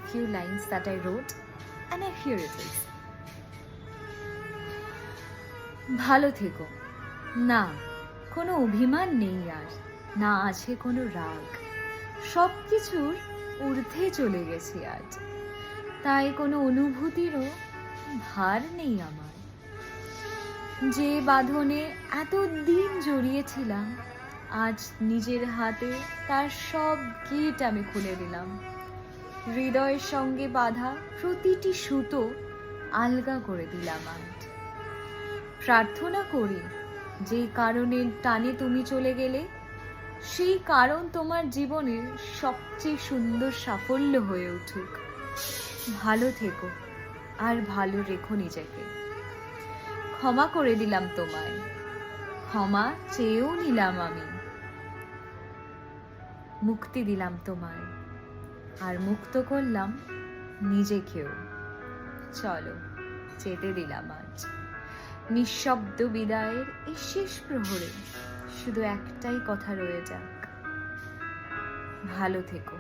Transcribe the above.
few lines that I wrote, and here it is. ভালো থেকো। না, কোনো অভিমান নেই আর, না আছে কোনো রাগ। সব কিছুর ঊর্ধ্বে চলে গেছি আজ, তাই কোনো অনুভূতিরও ভার নেই আমার। যে বাঁধনে এত দিন জড়িয়েছিলাম, আজ নিজের হাতে তার সব গিট আমি খুলে দিলাম। হৃদয়ের সঙ্গে বাঁধা প্রতিটি সুতো আলগা করে দিলাম আজ। প্রার্থনা করি যে কারণের টানে তুমি চলে গেলে, সেই কারণ তোমার জীবনের সবচেয়ে সুন্দর সাফল্য হয়ে উঠুক। ভালো থেকো আর ভালো রেখো নিজেকে। ক্ষমা করে দিলাম তোমায়, ক্ষমা চেয়েও নিলাম আমি। মুক্তি দিলাম তোমায়, আর মুক্ত করলাম নিজেকেও। চলো, যেতে দিলাম আজ। নিঃশব্দ বিদায়ের এই শেষ প্রহরে শুধু একটাই কথা রয়ে যাক, ভালো থেকো।